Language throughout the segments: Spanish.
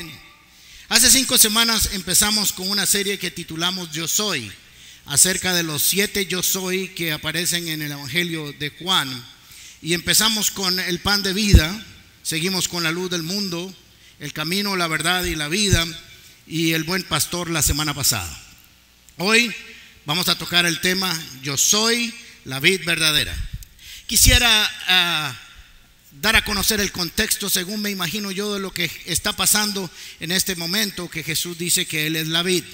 bien. Hace 5 semanas empezamos con una serie que titulamos Yo Soy, acerca de los 7 Yo Soy que aparecen en el Evangelio de Juan. Y empezamos con el pan de vida, seguimos con la luz del mundo, el camino, la verdad y la vida, y el buen pastor la semana pasada. Hoy vamos a tocar el tema Yo soy la vid verdadera. Quisiera dar a conocer el contexto, según me imagino yo, de lo que está pasando en este momento, que Jesús dice que Él es la vid.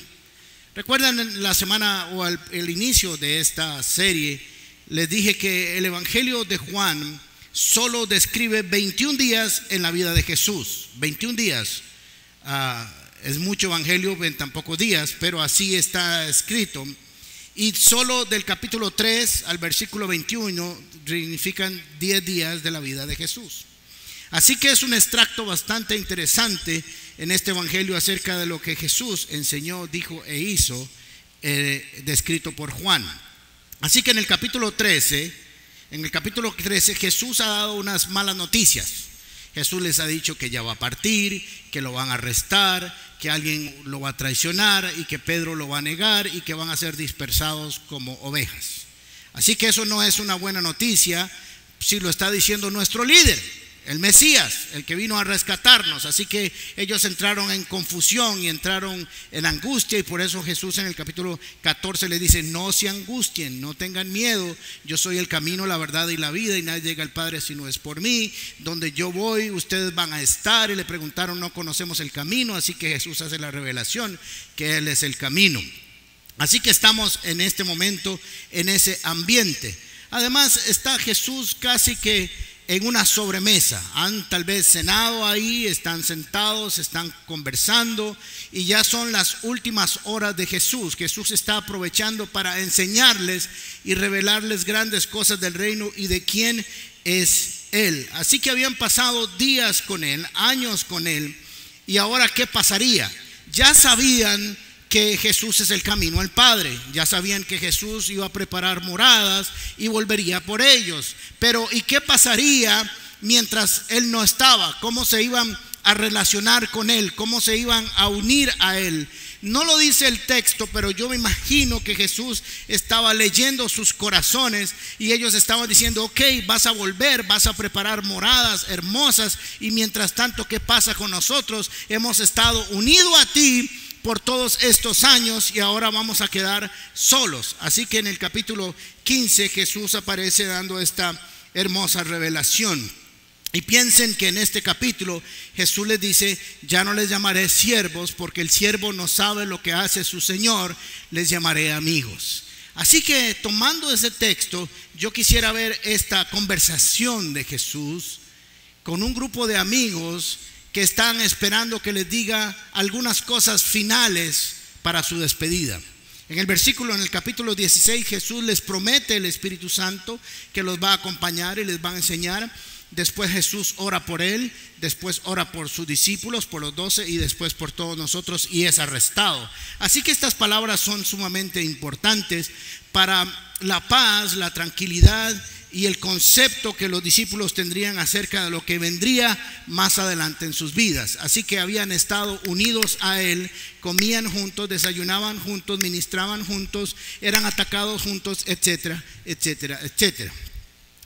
Recuerdan la semana o el inicio de esta serie, les dije que el Evangelio de Juan solo describe 21 días en la vida de Jesús. 21 días. Es mucho evangelio en tan pocos días, pero así está escrito. Y solo del capítulo 3 al versículo 21 significan 10 días de la vida de Jesús. Así que es un extracto bastante interesante en este evangelio acerca de lo que Jesús enseñó, dijo e hizo, descrito por Juan. Así que en el capítulo 13 Jesús ha dado unas malas noticias. Jesús les ha dicho que ya va a partir, que lo van a arrestar, que alguien lo va a traicionar y que Pedro lo va a negar y que van a ser dispersados como ovejas. Así que eso no es una buena noticia si lo está diciendo nuestro líder, el Mesías, el que vino a rescatarnos. Así que ellos entraron en confusión y entraron en angustia, y por eso Jesús en el capítulo 14 le dice: no se angustien, no tengan miedo, yo soy el camino, la verdad y la vida, y nadie llega al Padre si no es por mí. Donde yo voy ustedes van a estar. Y le preguntaron: no conocemos el camino. Así que Jesús hace la revelación que Él es el camino. Así que estamos en este momento en ese ambiente. Además está Jesús casi que en una sobremesa. Han tal vez cenado ahí, están sentados, están conversando, y ya son las últimas horas de Jesús. Jesús está aprovechando para enseñarles y revelarles grandes cosas del reino y de quién es Él. Así que habían pasado días con Él, años con Él, y ahora ¿qué pasaría? Ya sabían que Jesús es el camino al Padre, ya sabían que Jesús iba a preparar moradas y volvería por ellos. Pero ¿y qué pasaría mientras Él no estaba? ¿Cómo se iban a relacionar con Él? ¿Cómo se iban a unir a Él? No lo dice el texto, pero yo me imagino que Jesús estaba leyendo sus corazones y ellos estaban diciendo: ok, vas a volver, vas a preparar moradas hermosas, y mientras tanto, ¿qué pasa con nosotros? Hemos estado unidos a ti por todos estos años y ahora vamos a quedar solos. Así que en el capítulo 15 Jesús aparece dando esta hermosa revelación. Y piensen que en este capítulo Jesús les dice: ya no les llamaré siervos, porque el siervo no sabe lo que hace su Señor, les llamaré amigos. Así que tomando ese texto, yo quisiera ver esta conversación de Jesús con un grupo de amigos que están esperando que les diga algunas cosas finales para su despedida. En el capítulo 16, Jesús les promete el Espíritu Santo que los va a acompañar y les va a enseñar. Después Jesús ora por él, después ora por sus discípulos, por los 12, y después por todos nosotros, y es arrestado. Así que estas palabras son sumamente importantes para la paz, la tranquilidad y el concepto que los discípulos tendrían acerca de lo que vendría más adelante en sus vidas. Así que habían estado unidos a Él, comían juntos, desayunaban juntos, ministraban juntos, eran atacados juntos, etcétera, etcétera, etcétera.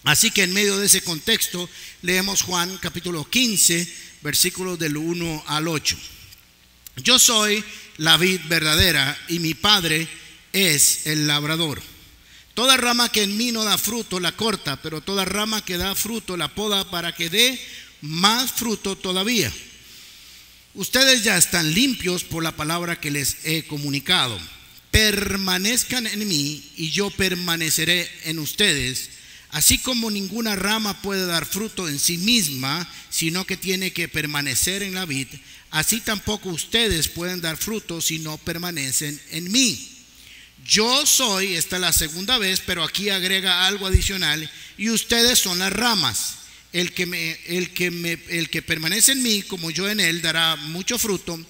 Así que en medio de ese contexto leemos Juan capítulo 15, versículos del 1 al 8. Yo soy la vid verdadera y mi Padre es el labrador. Toda rama que en mí no da fruto la corta, pero toda rama que da fruto la poda para que dé más fruto todavía. Ustedes ya están limpios por la palabra que les he comunicado. Permanezcan en mí y yo permaneceré en ustedes. Así como ninguna rama puede dar fruto en sí misma, sino que tiene que permanecer en la vid, así tampoco ustedes pueden dar fruto si no permanecen en mí. Yo soy, esta es la segunda vez, pero aquí agrega algo adicional, y ustedes son las ramas. El que permanece en mí, como yo en él, dará mucho fruto.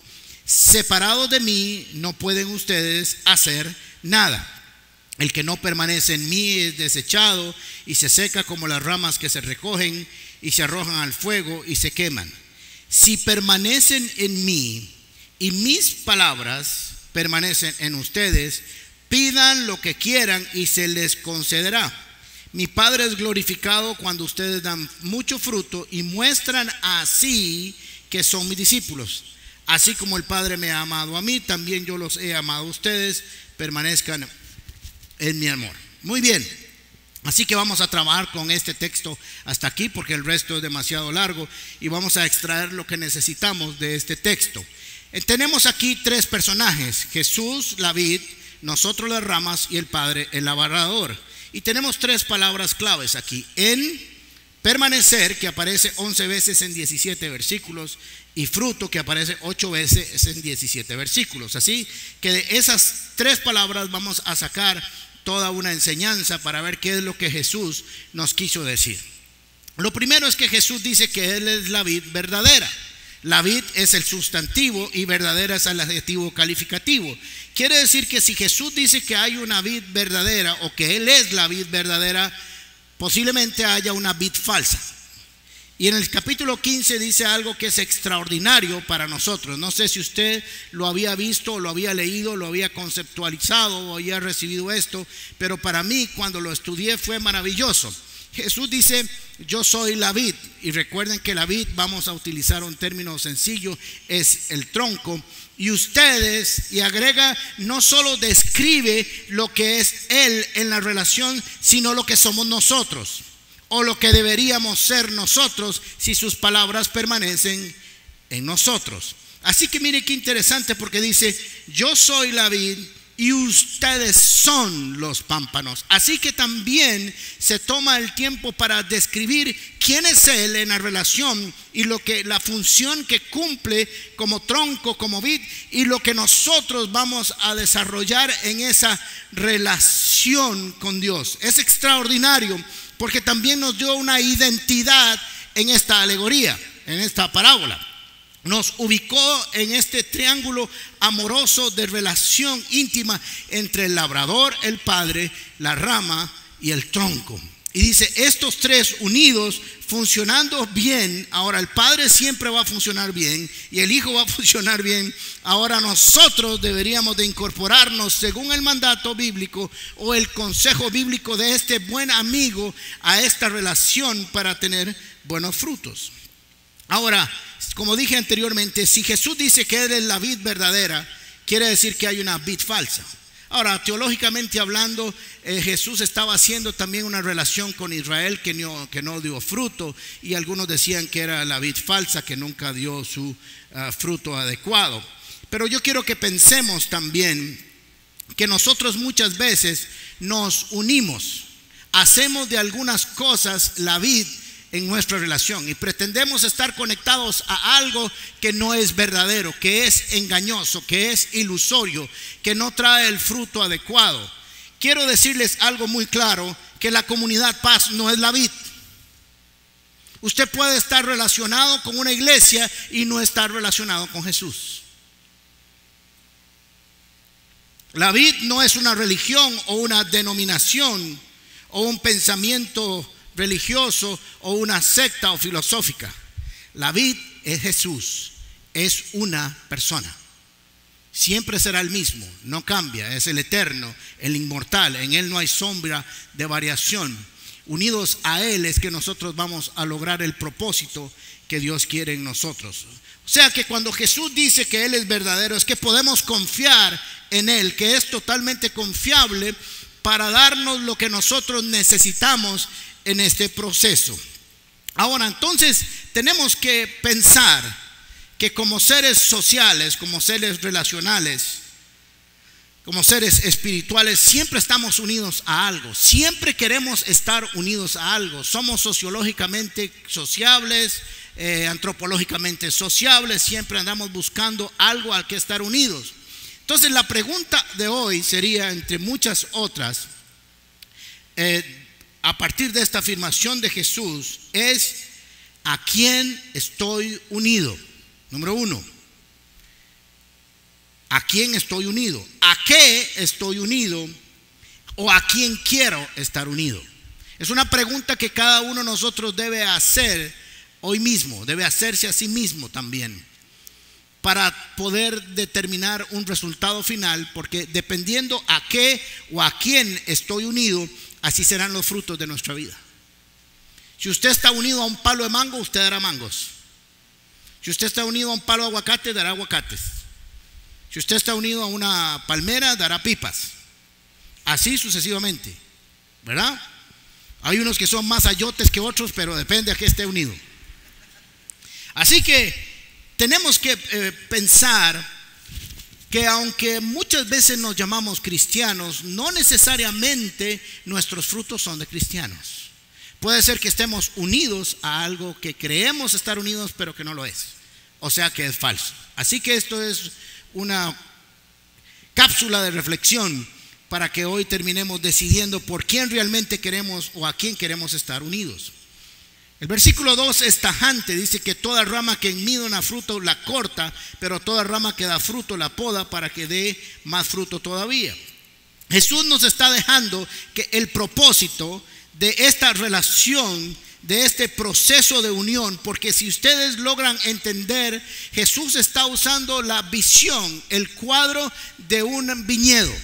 Separados de mí no pueden ustedes hacer nada. El que no permanece en mí es desechado y se seca como las ramas que se recogen y se arrojan al fuego y se queman. Si permanecen en mí y mis palabras permanecen en ustedes, pidan lo que quieran y se les concederá. Mi Padre es glorificado cuando ustedes dan mucho fruto y muestran así que son mis discípulos. Así como el Padre me ha amado a mí, también yo los he amado a ustedes. Permanezcan en mi amor. Muy bien. Así que vamos a trabajar con este texto hasta aquí porque el resto es demasiado largo y vamos a extraer lo que necesitamos de este texto. Tenemos aquí tres personajes: Jesús, la vid, nosotros las ramas y el Padre, el labrador. Y tenemos tres palabras claves aquí: en, permanecer, que aparece 11 veces en 17 versículos, y fruto, que aparece 8 veces en 17 versículos. Así que de esas tres palabras vamos a sacar toda una enseñanza para ver qué es lo que Jesús nos quiso decir. Lo primero es que Jesús dice que Él es la vid verdadera. La vid es el sustantivo y verdadera es el adjetivo calificativo. Quiere decir que si Jesús dice que hay una vid verdadera o que Él es la vid verdadera, posiblemente haya una vid falsa. Y en el capítulo 15 dice algo que es extraordinario para nosotros. No sé si usted lo había visto, o lo había leído, lo había conceptualizado o había recibido esto, pero para mí cuando lo estudié fue maravilloso. Jesús dice: yo soy la vid. Y recuerden que la vid, vamos a utilizar un término sencillo, es el tronco. Y ustedes, y agrega, no solo describe lo que es Él en la relación, sino lo que somos nosotros, o lo que deberíamos ser nosotros si sus palabras permanecen en nosotros. Así que mire qué interesante, porque dice: yo soy la vid y ustedes son los pámpanos. Así que también se toma el tiempo para describir quién es Él en la relación y la función que cumple como tronco, como vid, y lo que nosotros vamos a desarrollar en esa relación con Dios. Es extraordinario porque también nos dio una identidad en esta alegoría, en esta parábola. Nos ubicó en este triángulo amoroso de relación íntima entre el labrador, el Padre, la rama y el tronco. Y dice: estos tres unidos, funcionando bien. Ahora el Padre siempre va a funcionar bien y el Hijo va a funcionar bien. Ahora nosotros deberíamos de incorporarnos según el mandato bíblico o el consejo bíblico de este buen amigo a esta relación para tener buenos frutos. Ahora, como dije anteriormente, si Jesús dice que Él es la vid verdadera, quiere decir que hay una vid falsa. Ahora, teológicamente hablando, Jesús estaba haciendo también una relación con Israel que no dio fruto, y algunos decían que era la vid falsa, que nunca dio su fruto adecuado. Pero yo quiero que pensemos también que nosotros muchas veces nos unimos, hacemos de algunas cosas la vid en nuestra relación y pretendemos estar conectados a algo que no es verdadero, que es engañoso, que es ilusorio, que no trae el fruto adecuado. Quiero decirles algo muy claro: que la comunidad Paz no es la vid. Usted puede estar relacionado con una iglesia y no estar relacionado con Jesús. La vid no es una religión o una denominación o un pensamiento religioso o una secta o filosófica. La vid es Jesús, es una persona. Siempre será el mismo, no cambia, es el eterno, el inmortal. En Él no hay sombra de variación. Unidos a Él es que nosotros vamos a lograr el propósito que Dios quiere en nosotros. O sea que cuando Jesús dice que Él es verdadero, es que podemos confiar en Él, que es totalmente confiable para darnos lo que nosotros necesitamos en este proceso. Ahora, entonces tenemos que pensar que como seres sociales, como seres relacionales, como seres espirituales, siempre estamos unidos a algo. Siempre queremos estar unidos a algo. Somos sociológicamente sociables, antropológicamente sociables. Siempre andamos buscando algo al que estar unidos. Entonces la pregunta de hoy sería, entre muchas otras, a partir de esta afirmación de Jesús, es: ¿a quién estoy unido? Número uno, ¿a quién estoy unido? ¿A qué estoy unido? ¿O a quién quiero estar unido? Es una pregunta que cada uno de nosotros debe hacer hoy mismo, debe hacerse a sí mismo también, para poder determinar un resultado final, porque dependiendo a qué o a quién estoy unido, así serán los frutos de nuestra vida. Si usted está unido a un palo de mango, usted dará mangos. Si usted está unido a un palo de aguacate, dará aguacates. Si usted está unido a una palmera, dará pipas. Así sucesivamente, ¿verdad? Hay unos que son más ayotes que otros, pero depende a qué esté unido. Así que tenemos que pensar que aunque muchas veces nos llamamos cristianos, no necesariamente nuestros frutos son de cristianos. Puede ser que estemos unidos a algo que creemos estar unidos, pero que no lo es, o sea que es falso. Así que esto es una cápsula de reflexión para que hoy terminemos decidiendo por quién realmente queremos o a quién queremos estar unidos. El versículo 2 es tajante, dice que toda rama que en mí da fruto la corta, pero toda rama que da fruto la poda para que dé más fruto todavía. Jesús nos está dejando que el propósito de esta relación, de este proceso de unión, porque si ustedes logran entender, Jesús está usando la visión, el cuadro de un viñedo.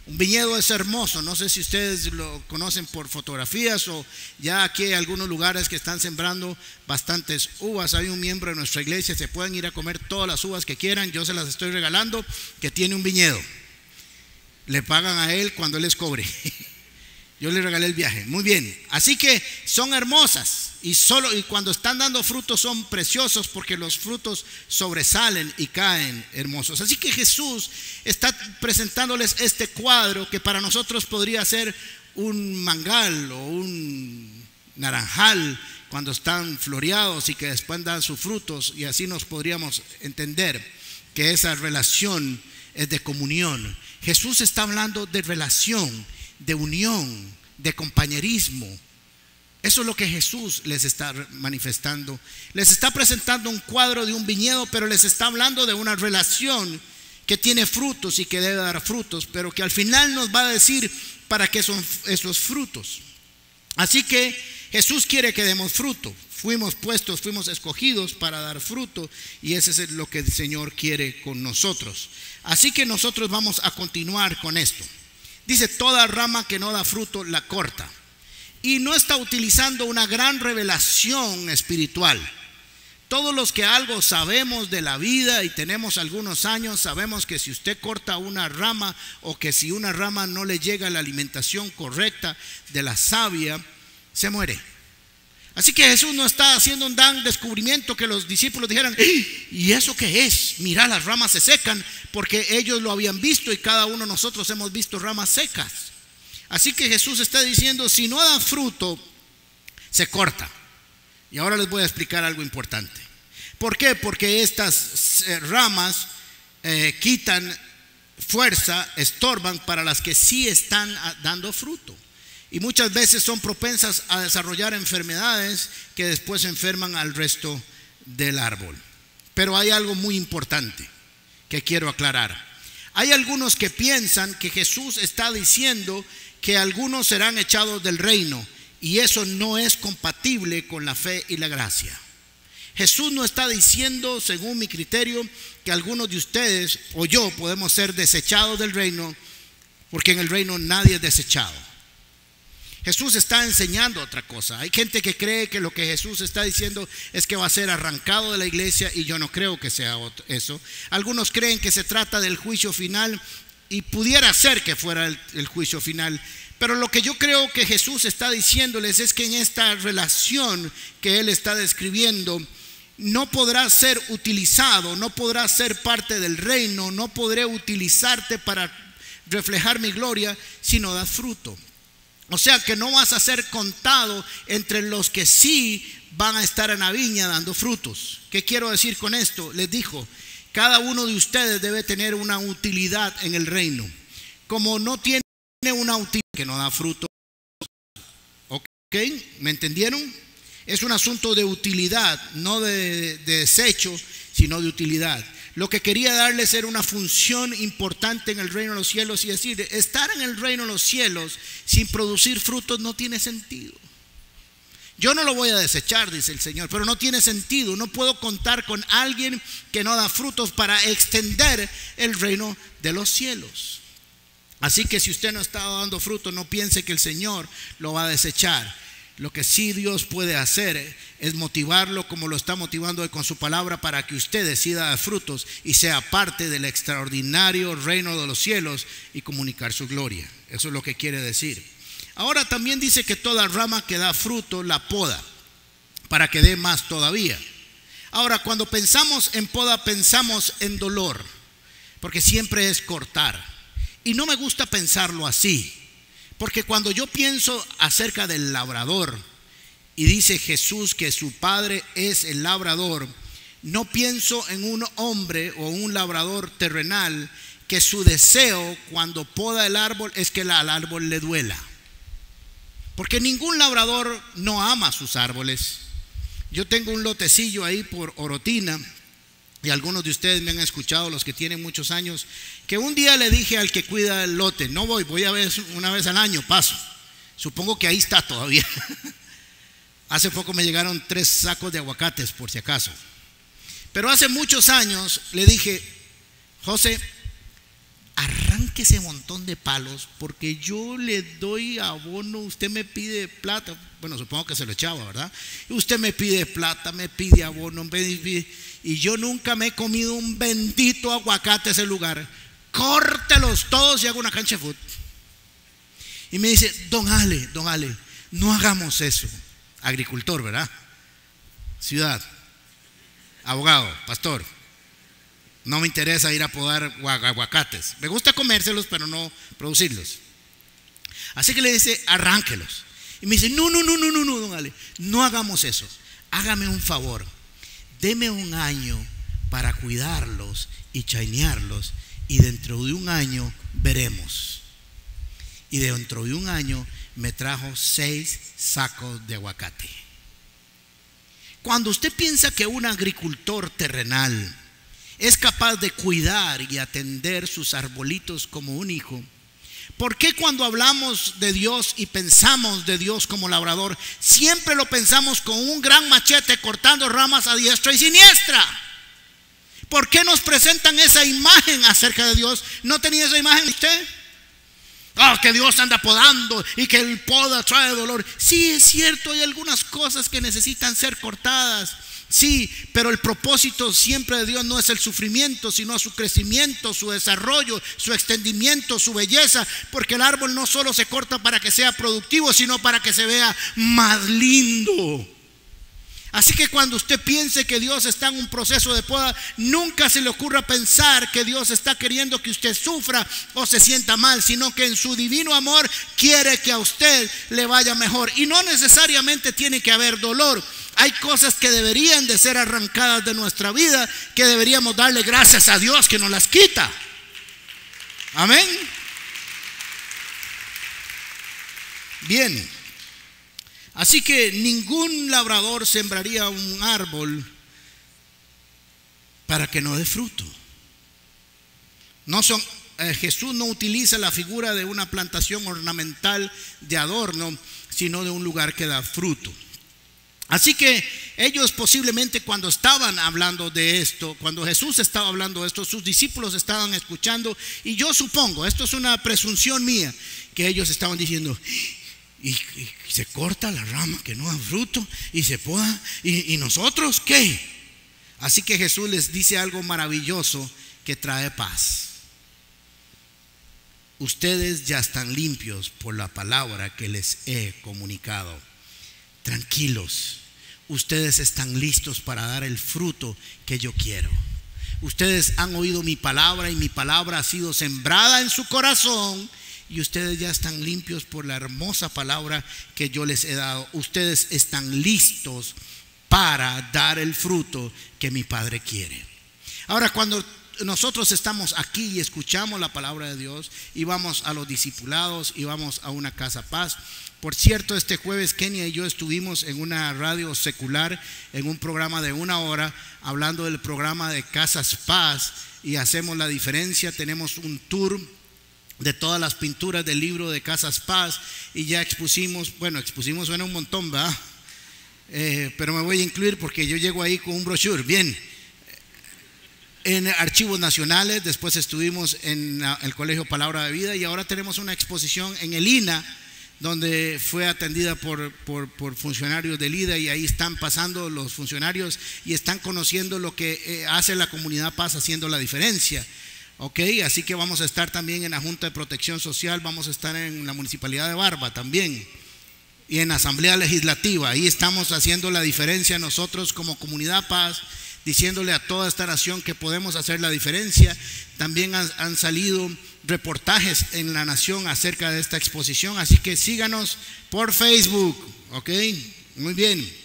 Un viñedo es hermoso, no sé si ustedes lo conocen por fotografías o ya aquí hay algunos lugares que están sembrando bastantes uvas. Hay un miembro de nuestra iglesia, se pueden ir a comer todas las uvas que quieran, yo se las estoy regalando, que tiene un viñedo. Le pagan a él cuando él les cobre. Yo le regalé el viaje, muy bien. Así que son hermosas y cuando están dando frutos son preciosos, porque los frutos sobresalen y caen hermosos. Así que Jesús está presentándoles este cuadro que para nosotros podría ser un mangal o un naranjal cuando están floreados y que después dan sus frutos, y así nos podríamos entender que esa relación es de comunión. Jesús está hablando de relación, de unión, de compañerismo. Eso es lo que Jesús les está manifestando. Les está presentando un cuadro de un viñedo, pero les está hablando de una relación que tiene frutos y que debe dar frutos, pero que al final nos va a decir para qué son esos frutos. Así que Jesús quiere que demos fruto. Fuimos escogidos para dar fruto, y eso es lo que el Señor quiere con nosotros. Así que nosotros vamos a continuar con esto. Dice, toda rama que no da fruto la corta. Y no está utilizando una gran revelación espiritual. Todos los que algo sabemos de la vida y tenemos algunos años, sabemos que si usted corta una rama, o que si una rama no le llega la alimentación correcta de la savia, se muere. Así que Jesús no está haciendo un gran descubrimiento que los discípulos dijeran, ¿y eso qué es? Mira, las ramas se secan, porque ellos lo habían visto y cada uno de nosotros hemos visto ramas secas. Así que Jesús está diciendo, si no da fruto, se corta. Y ahora les voy a explicar algo importante. ¿Por qué? Porque estas ramas quitan fuerza, estorban para las que sí están dando fruto. Y muchas veces son propensas a desarrollar enfermedades que después enferman al resto del árbol. Pero hay algo muy importante que quiero aclarar. Hay algunos que piensan que Jesús está diciendo que algunos serán echados del reino, y eso no es compatible con la fe y la gracia. Jesús no está diciendo, según mi criterio, que algunos de ustedes o yo podemos ser desechados del reino, porque en el reino nadie es desechado. Jesús está enseñando otra cosa. Hay gente que cree que lo que Jesús está diciendo es que va a ser arrancado de la iglesia, y yo no creo que sea eso. Algunos creen que se trata del juicio final, y pudiera ser que fuera el juicio final. Pero lo que yo creo que Jesús está diciéndoles es que en esta relación que Él está describiendo, no podrá ser utilizado, no podrá ser parte del reino, no podré utilizarte para reflejar mi gloria si no das fruto. O sea que no vas a ser contado entre los que sí van a estar en la viña dando frutos. ¿Qué quiero decir con esto? Les dijo, cada uno de ustedes debe tener una utilidad en el reino. Como no tiene una utilidad que no da fruto, ¿ok? ¿Me entendieron? Es un asunto de utilidad, no de desecho, sino de utilidad. Lo que quería darles era una función importante en el reino de los cielos, y decir, estar en el reino de los cielos sin producir frutos no tiene sentido. Yo no lo voy a desechar, dice el Señor, pero no tiene sentido. No puedo contar con alguien que no da frutos para extender el reino de los cielos. Así que si usted no está dando fruto, no piense que el Señor lo va a desechar. Lo que sí Dios puede hacer es motivarlo como lo está motivando con su palabra, para que usted decida dar frutos y sea parte del extraordinario reino de los cielos y comunicar su gloria. Eso es lo que quiere decir. Ahora también dice que toda rama que da fruto la poda para que dé más todavía. Ahora, cuando pensamos en poda, pensamos en dolor, porque siempre es cortar. Y no me gusta pensarlo así, porque cuando yo pienso acerca del labrador y dice Jesús que su padre es el labrador, no pienso en un hombre o un labrador terrenal que su deseo cuando poda el árbol es que al árbol le duela. Porque ningún labrador no ama sus árboles. Yo tengo un lotecillo ahí por Orotina, y algunos de ustedes me han escuchado, los que tienen muchos años, que un día le dije al que cuida el lote: no voy a ver una vez al año, paso. Supongo que ahí está todavía. Hace poco me llegaron 3 sacos de aguacates, por si acaso. Pero hace muchos años le dije: José, arranque ese montón de palos, porque yo le doy abono, usted me pide plata. Bueno, supongo que se lo echaba, ¿verdad? Y usted me pide plata, me pide abono, y yo nunca me he comido un bendito aguacate a ese lugar. Córtelos todos y hago una cancha de fútbol. Y me dice: don Ale, no hagamos eso. Agricultor, ¿verdad? Ciudad, abogado, pastor. No me interesa ir a podar aguacates. Me gusta comérselos, pero no producirlos. Así que le dice: arránquelos. Y me dice: no, don Ale, no hagamos eso. Hágame un favor. Deme un año para cuidarlos y chainearlos, y dentro de un año veremos. Y dentro de un año me trajo 6 sacos de aguacate. Cuando usted piensa que un agricultor terrenal es capaz de cuidar y atender sus arbolitos como un hijo, ¿por qué cuando hablamos de Dios y pensamos de Dios como labrador, siempre lo pensamos con un gran machete cortando ramas a diestra y siniestra? ¿Por qué nos presentan esa imagen acerca de Dios? ¿No tenía esa imagen usted? Que Dios anda podando y que el poda trae dolor. Sí, es cierto, hay algunas cosas que necesitan ser cortadas. Sí, pero el propósito siempre de Dios no es el sufrimiento, sino su crecimiento, su desarrollo, su extendimiento, su belleza. Porque el árbol no solo se corta para que sea productivo, sino para que se vea más lindo. Así que cuando usted piense que Dios está en un proceso de poda, nunca se le ocurra pensar que Dios está queriendo que usted sufra o se sienta mal, sino que en su divino amor quiere que a usted le vaya mejor. Y no necesariamente tiene que haber dolor. Hay cosas que deberían de ser arrancadas de nuestra vida, que deberíamos darle gracias a Dios que nos las quita. Amén. Bien. Así que ningún labrador sembraría un árbol para que no dé fruto. Jesús no utiliza la figura de una plantación ornamental de adorno, sino de un lugar que da fruto. Así que ellos posiblemente cuando estaban hablando de esto, cuando Jesús estaba hablando de esto, sus discípulos estaban escuchando, y yo supongo, esto es una presunción mía, que ellos estaban diciendo: y se corta la rama que no da fruto y se poda, y nosotros ¿qué? Así que Jesús les dice algo maravilloso que trae paz. Ustedes ya están limpios por la palabra que les he comunicado. Tranquilos, ustedes están listos para dar el fruto que yo quiero. Ustedes han oído mi palabra y mi palabra ha sido sembrada en su corazón, y ustedes ya están limpios por la hermosa palabra que yo les he dado. Ustedes están listos para dar el fruto que mi Padre quiere. Ahora, cuando nosotros estamos aquí y escuchamos la palabra de Dios y vamos a los discipulados y vamos a una casa paz. Por cierto, este jueves Kenia y yo estuvimos en una radio secular, en un programa de 1 hora, hablando del programa de Casas Paz, y hacemos la diferencia. Tenemos un tour de todas las pinturas del libro de Casas Paz, y ya expusimos, suena un montón, ¿verdad? pero me voy a incluir porque yo llego ahí con un brochure. Bien, en Archivos Nacionales, después estuvimos en el Colegio Palabra de Vida, y ahora tenemos una exposición en el INA, donde fue atendida por funcionarios del IDA, y ahí están pasando los funcionarios y están conociendo lo que hace la Comunidad Paz, haciendo la diferencia. Ok, así que vamos a estar también en la Junta de Protección Social, vamos a estar en la Municipalidad de Barba también, y en la Asamblea Legislativa. Ahí estamos haciendo la diferencia nosotros como Comunidad Paz, diciéndole a toda esta nación que podemos hacer la diferencia. También han salido reportajes en La Nación acerca de esta exposición, así que síganos por Facebook, ok, muy bien.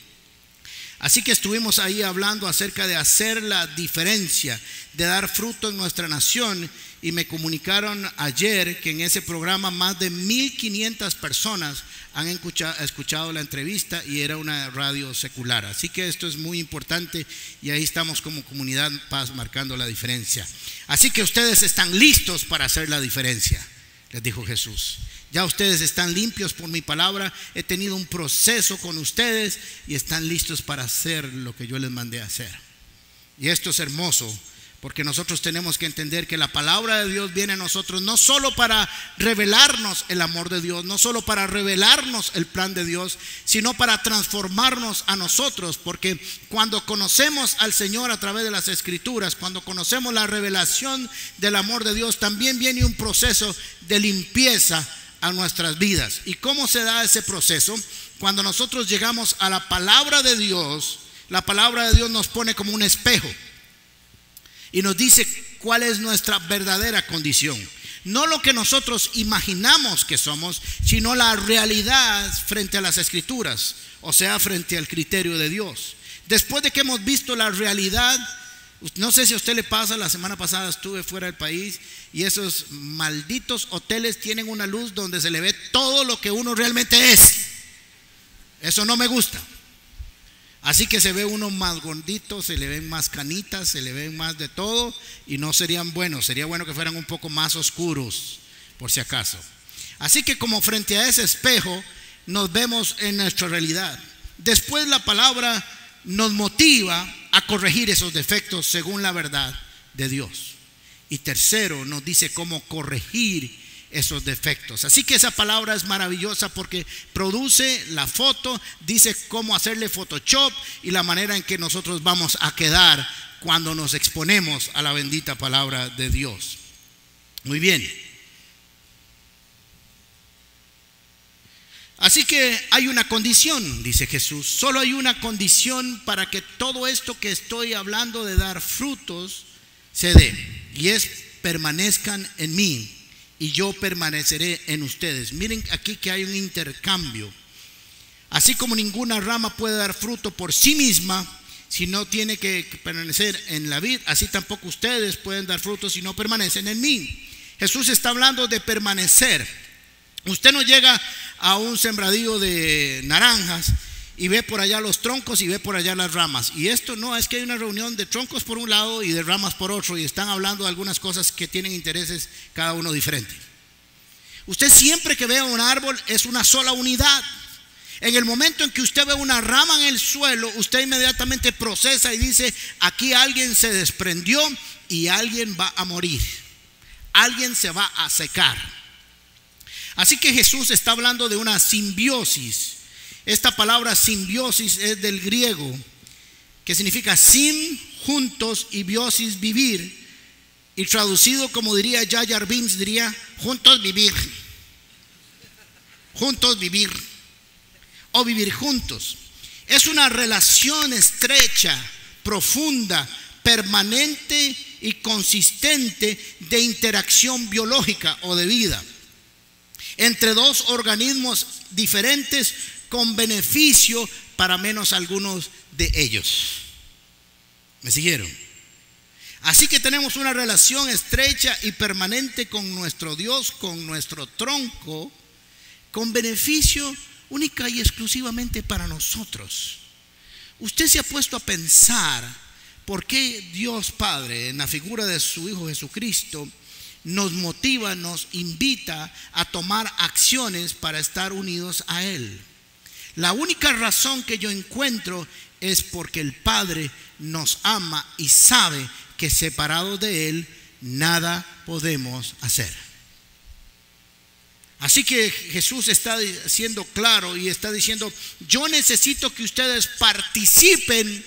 Así que estuvimos ahí hablando acerca de hacer la diferencia, de dar fruto en nuestra nación, y me comunicaron ayer que en ese programa más de 1,500 personas han escuchado la entrevista, y era una radio secular. Así que esto es muy importante, y ahí estamos como Comunidad Paz marcando la diferencia. Así que ustedes están listos para hacer la diferencia, les dijo Jesús. Ya ustedes están limpios por mi palabra, he tenido un proceso con ustedes y están listos para hacer lo que yo les mandé a hacer. Y esto es hermoso, porque nosotros tenemos que entender que la palabra de Dios viene a nosotros no solo para revelarnos el amor de Dios, no solo para revelarnos el plan de Dios, sino para transformarnos a nosotros. Porque cuando conocemos al Señor a través de las Escrituras, cuando conocemos la revelación del amor de Dios, también viene un proceso de limpieza a nuestras vidas. ¿Y cómo se da ese proceso? Cuando nosotros llegamos a la palabra de Dios, la palabra de Dios nos pone como un espejo y nos dice cuál es nuestra verdadera condición. No lo que nosotros imaginamos que somos, sino la realidad frente a las Escrituras, o sea, frente al criterio de Dios. Después de que hemos visto la realidad, no sé si a usted le pasa, la semana pasada estuve fuera del país y esos malditos hoteles tienen una luz donde se le ve todo lo que uno realmente es. Eso no me gusta. Así que se ve uno más gordito, se le ven más canitas, se le ven más de todo, y no serían buenos. Sería bueno que fueran un poco más oscuros, por si acaso. Así que como frente a ese espejo nos vemos en nuestra realidad. Después la palabra nos motiva a corregir esos defectos según la verdad de Dios. Y tercero, nos dice cómo corregir esos defectos. Así que esa palabra es maravillosa porque produce la foto, dice cómo hacerle Photoshop y la manera en que nosotros vamos a quedar cuando nos exponemos a la bendita palabra de Dios. Muy bien. Así que hay una condición, dice Jesús. Solo hay una condición para que todo esto que estoy hablando de dar frutos se dé, y es: permanezcan en mí y yo permaneceré en ustedes. Miren aquí que hay un intercambio. Así como ninguna rama puede dar fruto por sí misma si no tiene que permanecer en la vid, así tampoco ustedes pueden dar fruto si no permanecen en mí. Jesús está hablando de permanecer. Usted no llega a un sembradío de naranjas y ve por allá los troncos y ve por allá las ramas. Y esto no es que hay una reunión de troncos por un lado y de ramas por otro, y están hablando de algunas cosas que tienen intereses cada uno diferente. Usted siempre que vea un árbol es una sola unidad. En el momento en que usted ve una rama en el suelo, usted inmediatamente procesa y dice: aquí alguien se desprendió y alguien va a morir, alguien se va a secar. Así que Jesús está hablando de una simbiosis. Esta palabra simbiosis es del griego, que significa sim, juntos, y biosis, vivir. Y traducido, como diría Jar Jar Binks, diría juntos vivir. Juntos vivir. O vivir juntos. Es una relación estrecha, profunda, permanente y consistente de interacción biológica o de vida entre dos organismos diferentes, con beneficio para menos algunos de ellos. ¿Me siguieron? Así que tenemos una relación estrecha y permanente con nuestro Dios, con nuestro tronco, con beneficio única y exclusivamente para nosotros. Usted se ha puesto a pensar por qué Dios Padre, en la figura de su Hijo Jesucristo, nos motiva, nos invita a tomar acciones para estar unidos a Él. La única razón que yo encuentro es porque el Padre nos ama y sabe que separados de Él nada podemos hacer. Así que Jesús está siendo claro y está diciendo: yo necesito que ustedes participen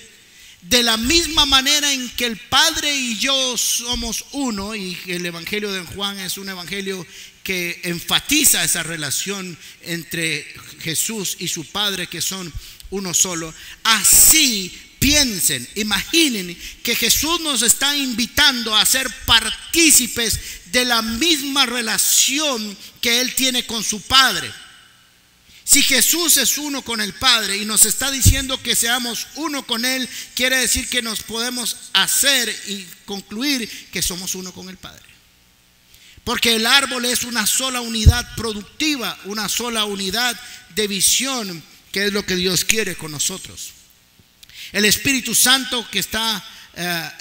de la misma manera en que el Padre y yo somos uno. Y el Evangelio de Juan es un evangelio que enfatiza esa relación entre Jesús y su Padre, que son uno solo. Así piensen, imaginen que Jesús nos está invitando a ser partícipes de la misma relación que Él tiene con su Padre. Si Jesús es uno con el Padre y nos está diciendo que seamos uno con Él, quiere decir que nos podemos hacer y concluir que somos uno con el Padre. Porque el árbol es una sola unidad productiva, una sola unidad de visión, que es lo que Dios quiere con nosotros. El Espíritu Santo que está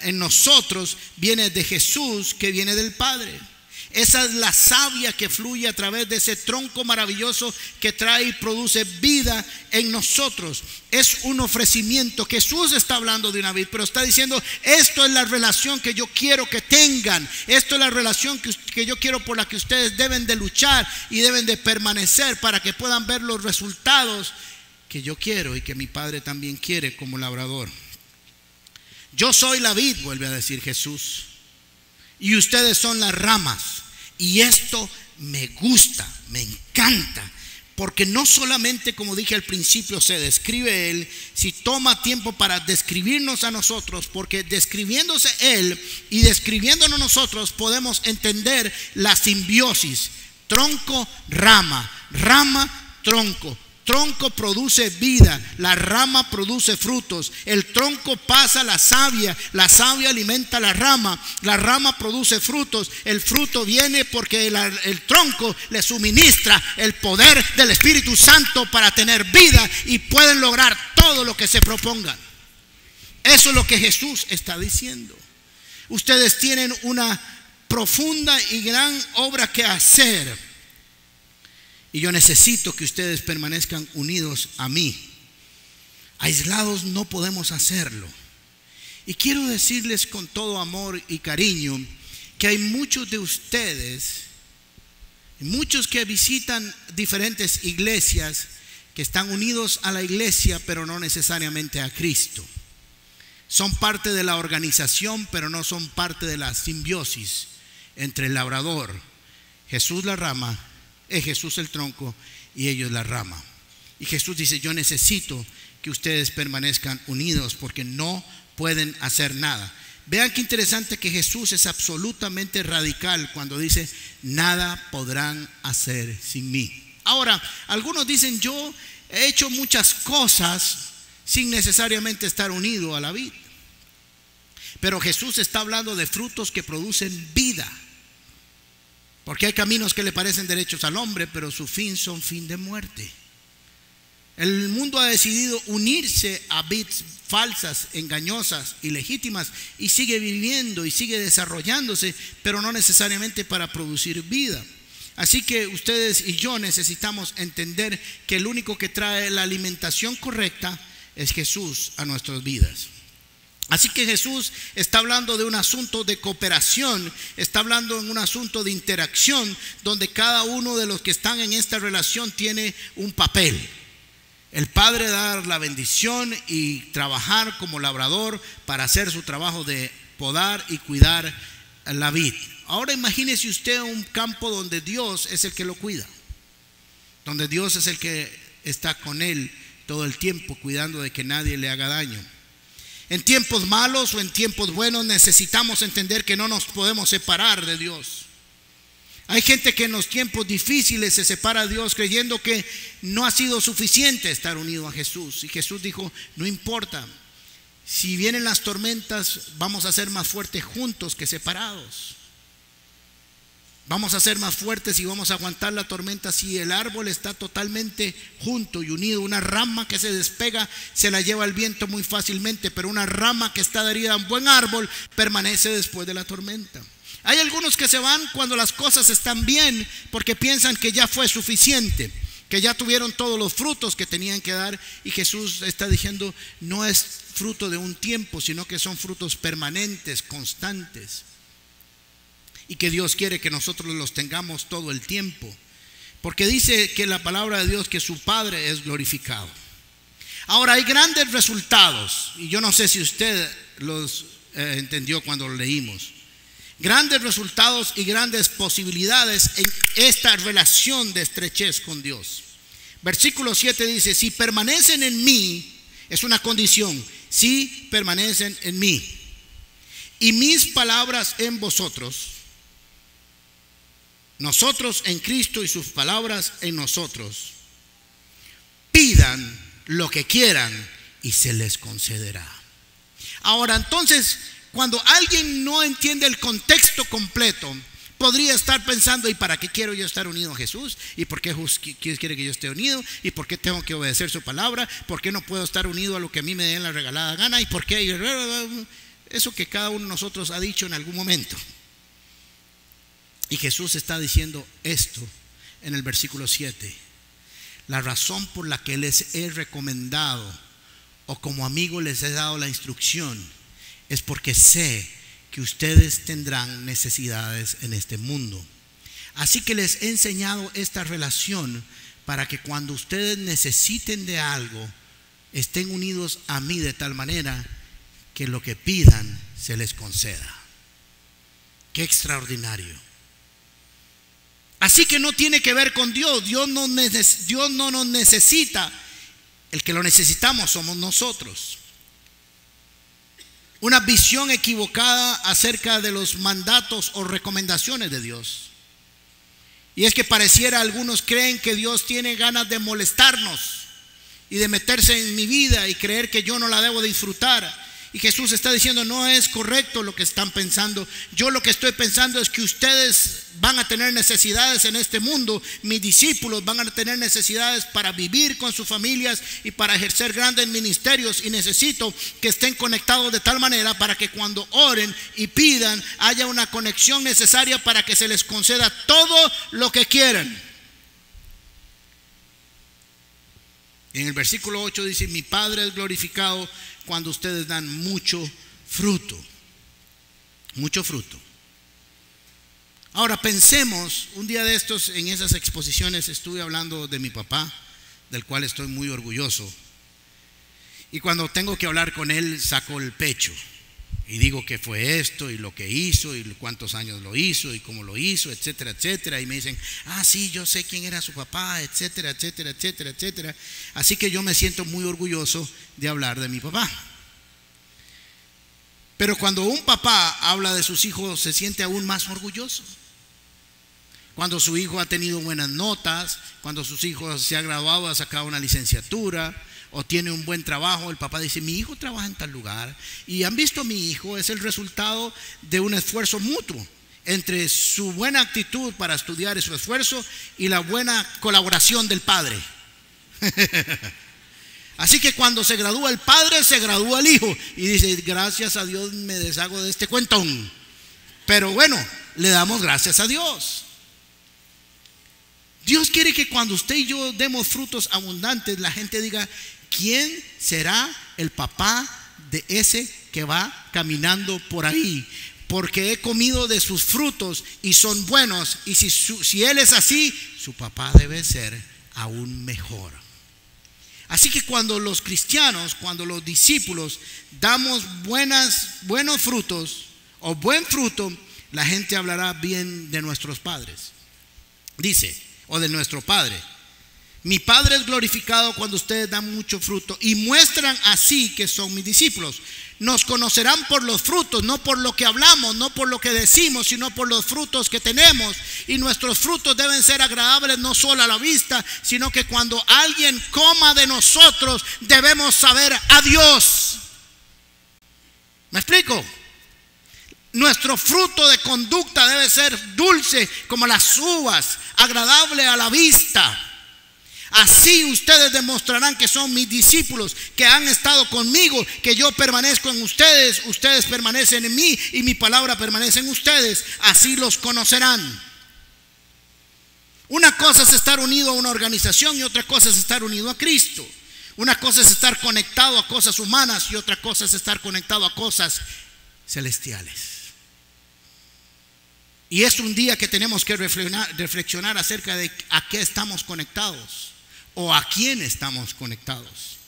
en nosotros viene de Jesús, que viene del Padre. Esa es la savia que fluye a través de ese tronco maravilloso que trae y produce vida en nosotros. Es un ofrecimiento. Jesús está hablando de una vid, pero está diciendo: esto es la relación que yo quiero que tengan. Esto es la relación que yo quiero, por la que ustedes deben de luchar y deben de permanecer, para que puedan ver los resultados que yo quiero y que mi Padre también quiere como labrador. Yo soy la vid, vuelve a decir Jesús, y ustedes son las ramas. Y esto me gusta, me encanta, porque no solamente, como dije al principio, se describe Él, si toma tiempo para describirnos a nosotros, porque describiéndose Él y describiéndonos nosotros podemos entender la simbiosis. Tronco, rama, rama, tronco. Tronco produce vida, la rama produce frutos, el tronco pasa la savia alimenta la rama produce frutos, el fruto viene porque el tronco le suministra el poder del Espíritu Santo para tener vida y pueden lograr todo lo que se propongan. Eso es lo que Jesús está diciendo. Ustedes tienen una profunda y gran obra que hacer. Y yo necesito que ustedes permanezcan unidos a mí. Aislados no podemos hacerlo. Y quiero decirles con todo amor y cariño que hay muchos de ustedes, muchos que visitan diferentes iglesias, que están unidos a la iglesia, pero no necesariamente a Cristo. Son parte de la organización, pero no son parte de la simbiosis entre el labrador, Jesús la rama, es Jesús el tronco y ellos la rama. Y Jesús dice: yo necesito que ustedes permanezcan unidos, porque no pueden hacer nada. Vean qué interesante que Jesús es absolutamente radical cuando dice: nada podrán hacer sin mí. Ahora, algunos dicen: yo he hecho muchas cosas sin necesariamente estar unido a la vid. Pero Jesús está hablando de frutos que producen vida. Porque hay caminos que le parecen derechos al hombre, pero su fin son fin de muerte. El mundo ha decidido unirse a vids falsas, engañosas, ilegítimas, y sigue viviendo y sigue desarrollándose, pero no necesariamente para producir vida. Así que ustedes y yo necesitamos entender que el único que trae la alimentación correcta es Jesús a nuestras vidas. Así que Jesús está hablando de un asunto de cooperación, está hablando de un asunto de interacción, donde cada uno de los que están en esta relación tiene un papel. El Padre dar la bendición y trabajar como labrador para hacer su trabajo de podar y cuidar la vid. Ahora imagínese usted un campo donde Dios es el que lo cuida, donde Dios es el que está con él todo el tiempo, cuidando de que nadie le haga daño. En tiempos malos o en tiempos buenos necesitamos entender que no nos podemos separar de Dios. Hay gente que en los tiempos difíciles se separa de Dios creyendo que no ha sido suficiente estar unido a Jesús. Y Jesús dijo: no importa, si vienen las tormentas vamos a ser más fuertes juntos que separados. Vamos a ser más fuertes y vamos a aguantar la tormenta si el árbol está totalmente junto y unido. Una rama que se despega se la lleva el viento muy fácilmente, pero una rama que está adherida a un buen árbol permanece después de la tormenta. Hay algunos que se van cuando las cosas están bien porque piensan que ya fue suficiente. que ya tuvieron todos los frutos que tenían que dar, y Jesús está diciendo, no es fruto de un tiempo, sino que son frutos permanentes, constantes, y que Dios quiere que nosotros los tengamos todo el tiempo, porque dice que la palabra de Dios que su Padre es glorificado. Ahora hay grandes resultados, y yo no sé si usted los entendió cuando lo leímos. Grandes resultados y grandes posibilidades en esta relación de estrechez con Dios. Versículo 7 dice, si permanecen en mí, es una condición, si permanecen en mí, y mis palabras en vosotros, nosotros en Cristo y sus palabras en nosotros, pidan lo que quieran y se les concederá. Ahora, entonces, cuando alguien no entiende el contexto completo, podría estar pensando, ¿y para qué quiero yo estar unido a Jesús? ¿Y por qué quiere que yo esté unido? ¿Y por qué tengo que obedecer su palabra? ¿Por qué no puedo estar unido a lo que a mí me dé la regalada gana? ¿Y por qué? Eso que cada uno de nosotros ha dicho en algún momento. Y Jesús está diciendo esto en el versículo 7. La razón por la que les he recomendado, o como amigo les he dado la instrucción, es porque sé que ustedes tendrán necesidades en este mundo. Así que les he enseñado esta relación para que cuando ustedes necesiten de algo, estén unidos a mí de tal manera que lo que pidan se les conceda. Qué extraordinario. Así que no tiene que ver con Dios. Dios no nos necesita. El que lo necesitamos somos nosotros. Una visión equivocada acerca de los mandatos o recomendaciones de Dios. Y es que pareciera algunos creen que Dios tiene ganas de molestarnos y de meterse en mi vida y creer que yo no la debo disfrutar. Y Jesús está diciendo, no es correcto lo que están pensando. Yo lo que estoy pensando es que ustedes van a tener necesidades en este mundo. Mis discípulos van a tener necesidades para vivir con sus familias y para ejercer grandes ministerios. Y necesito que estén conectados de tal manera para que cuando oren y pidan haya una conexión necesaria para que se les conceda todo lo que quieran. En el versículo 8 dice, mi Padre es glorificado cuando ustedes dan mucho fruto. Mucho fruto. Ahora pensemos, un día de estos en esas exposiciones estuve hablando de mi papá, del cual estoy muy orgulloso. Y cuando tengo que hablar con él saco el pecho y digo que fue esto y lo que hizo y cuántos años lo hizo y cómo lo hizo, etcétera, etcétera. Y me dicen, sí, yo sé quién era su papá, etcétera, etcétera, etcétera, etcétera. Así que yo me siento muy orgulloso de hablar de mi papá. Pero cuando un papá habla de sus hijos se siente aún más orgulloso. Cuando su hijo ha tenido buenas notas, cuando sus hijos se ha graduado, ha sacado una licenciatura o tiene un buen trabajo, el papá dice, mi hijo trabaja en tal lugar. Y han visto a mi hijo, es el resultado de un esfuerzo mutuo entre su buena actitud para estudiar y su esfuerzo y la buena colaboración del padre. Así que cuando se gradúa el padre, se gradúa el hijo y dice, gracias a Dios me deshago de este cuentón. Pero bueno, le damos gracias a Dios. Dios quiere que cuando usted y yo demos frutos abundantes, la gente diga, ¿quién será el papá de ese que va caminando por ahí? Porque he comido de sus frutos y son buenos. Y si él es así, su papá debe ser aún mejor. Así que cuando los cristianos, cuando los discípulos damos buenos frutos o buen fruto, la gente hablará bien de nuestros padres. Dice, o de nuestro Padre. Mi Padre es glorificado cuando ustedes dan mucho fruto y muestran así que son mis discípulos. Nos conocerán por los frutos, no por lo que hablamos, no por lo que decimos, sino por los frutos que tenemos. Y nuestros frutos deben ser agradables no solo a la vista, sino que cuando alguien coma de nosotros debemos saber a Dios. ¿Me explico? Nuestro fruto de conducta debe ser dulce como las uvas, agradable a la vista. Así ustedes demostrarán que son mis discípulos, que han estado conmigo, que yo permanezco en ustedes, ustedes permanecen en mí y mi palabra permanece en ustedes. Así los conocerán. Una cosa es estar unido a una organización y otra cosa es estar unido a Cristo. Una cosa es estar conectado a cosas humanas y otra cosa es estar conectado a cosas celestiales. Y es un día que tenemos que reflexionar acerca de a qué estamos conectados o a quién estamos conectados.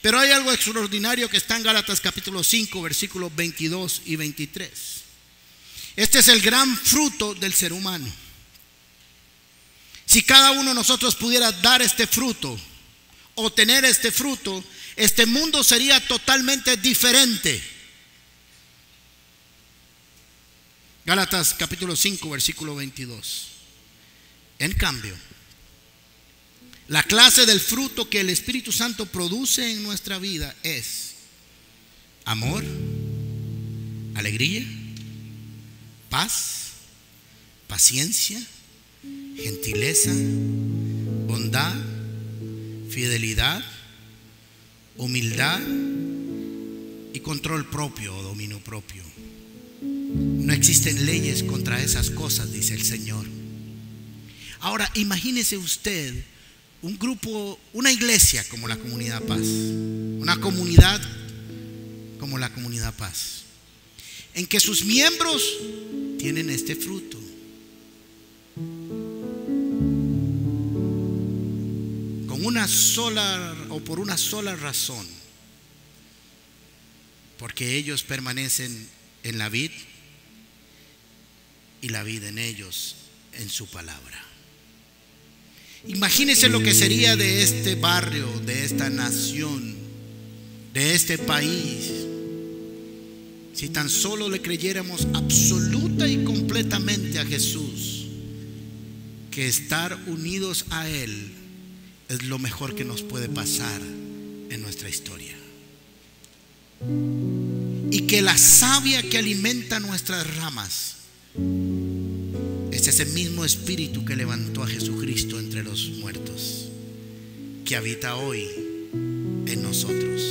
Pero hay algo extraordinario que está en Gálatas capítulo 5, versículos 22 y 23. Este es el gran fruto del ser humano. Si cada uno de nosotros pudiera dar este fruto o tener este fruto, este mundo sería totalmente diferente. Gálatas capítulo 5, versículo 22. En cambio, la clase del fruto que el Espíritu Santo produce en nuestra vida es amor, alegría, paz, paciencia, gentileza, bondad, fidelidad, humildad y control propio o dominio propio. No existen leyes contra esas cosas, dice el Señor. Ahora, imagínese usted un grupo, una iglesia como la Comunidad Paz, una comunidad como la Comunidad Paz, en que sus miembros tienen este fruto. Con una sola o por una sola razón, porque ellos permanecen en la vid y la vid en ellos, en su palabra. Imagínense lo que sería de este barrio, de esta nación, de este país, si tan solo le creyéramos absoluta y completamente a Jesús, que estar unidos a Él es lo mejor que nos puede pasar en nuestra historia. Y que la savia que alimenta nuestras ramas es ese mismo espíritu que levantó a Jesucristo entre los muertos, que habita hoy en nosotros.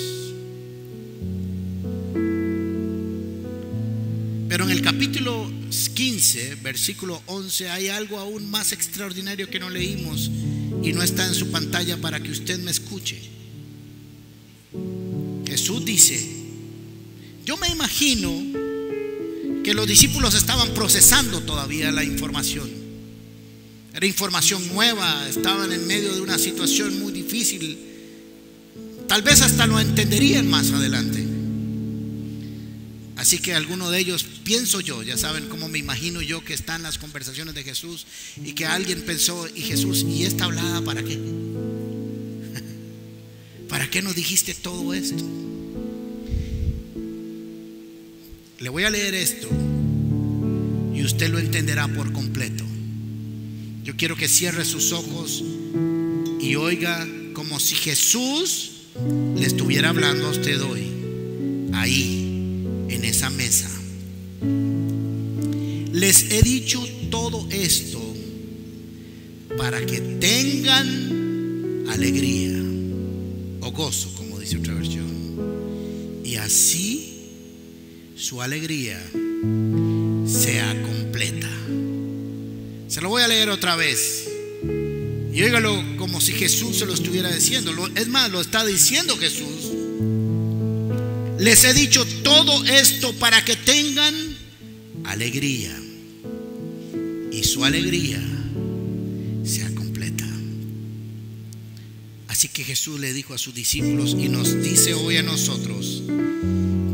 Pero en el capítulo 15, versículo 11, hay algo aún más extraordinario que no leímos y no está en su pantalla para que usted me escuche. Jesús dice: yo me imagino que los discípulos estaban procesando todavía la información. Era información nueva, estaban en medio de una situación muy difícil. Tal vez hasta lo entenderían más adelante. Así que alguno de ellos, pienso yo, ya saben cómo me imagino yo que están las conversaciones de Jesús, y que alguien pensó: y Jesús, ¿y esta hablada para qué? ¿Para qué nos dijiste todo esto? Le voy a leer esto y usted lo entenderá por completo. Yo quiero que cierre sus ojos y oiga como si Jesús le estuviera hablando a usted hoy, ahí, en esa mesa. Les he dicho todo esto para que tengan alegría o gozo, como dice otra versión, y así su alegría sea completa. Se lo voy a leer otra vez y óigalo como si Jesús se lo estuviera diciendo. Es más, lo está diciendo Jesús. Les he dicho todo esto para que tengan alegría y su alegría sea completa. Así que Jesús le dijo a sus discípulos y nos dice hoy a nosotros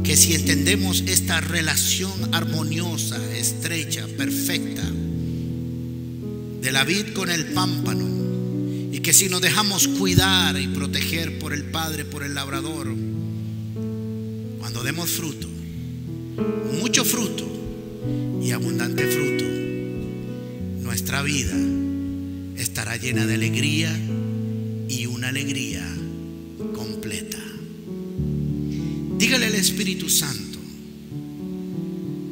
que si entendemos esta relación armoniosa, estrecha, perfecta de la vid con el pámpano, y que si nos dejamos cuidar y proteger por el Padre, por el labrador, cuando demos fruto, mucho fruto y abundante fruto, nuestra vida estará llena de alegría, y una alegría completa. Dígale al Espíritu Santo: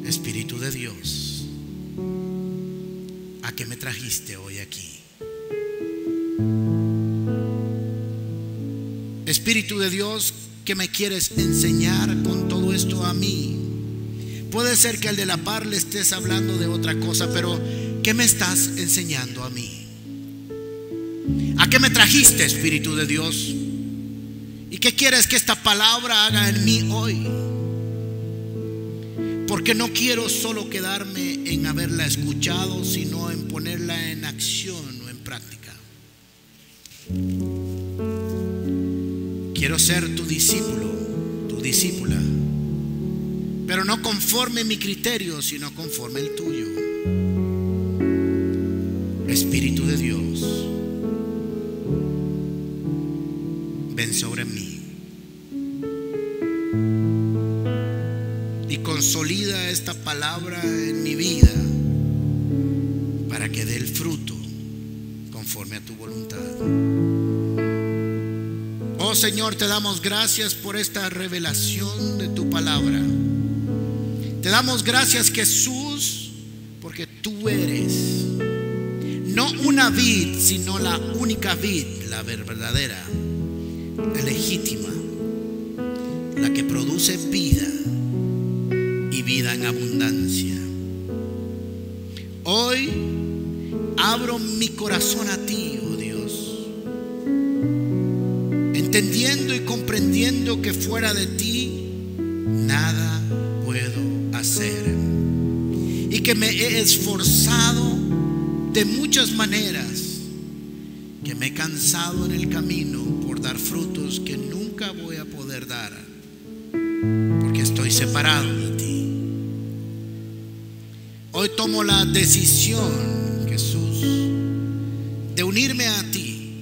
Espíritu de Dios, ¿a qué me trajiste hoy aquí? Espíritu de Dios, ¿qué me quieres enseñar con todo esto a mí? Puede ser que al de la par le estés hablando de otra cosa, pero ¿qué me estás enseñando a mí? ¿A qué me trajiste, Espíritu de Dios? ¿Y qué quieres que esta palabra haga en mí hoy? Porque no quiero solo quedarme en haberla escuchado, sino en ponerla en acción o en práctica. Quiero ser tu discípulo, tu discípula, pero no conforme mi criterio, sino conforme el tuyo. Espíritu de Dios, ven sobre mí y consolida esta palabra en mi vida para que dé el fruto conforme a tu voluntad. Oh Señor, te damos gracias por esta revelación de tu palabra. Te damos gracias, Jesús, porque tú eres no una vid, sino la única vid, la verdadera, la legítima, la que produce vida y vida en abundancia. Hoy abro mi corazón a ti, oh Dios, entendiendo y comprendiendo que fuera de ti nada puedo hacer, y que me he esforzado de muchas maneras, que me he cansado en el camino por dar frutos que nunca voy a poder dar, porque estoy separado de ti. Hoy tomo la decisión, Jesús, de unirme a ti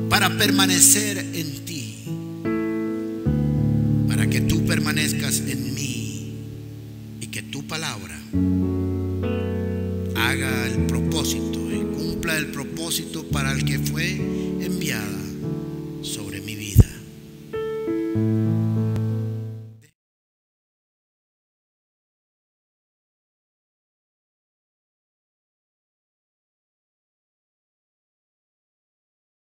para permanecer en ti, para que tú permanezcas en mí y que tu palabra haga el propósito y cumpla el propósito para el que fue enviada sobre mi vida.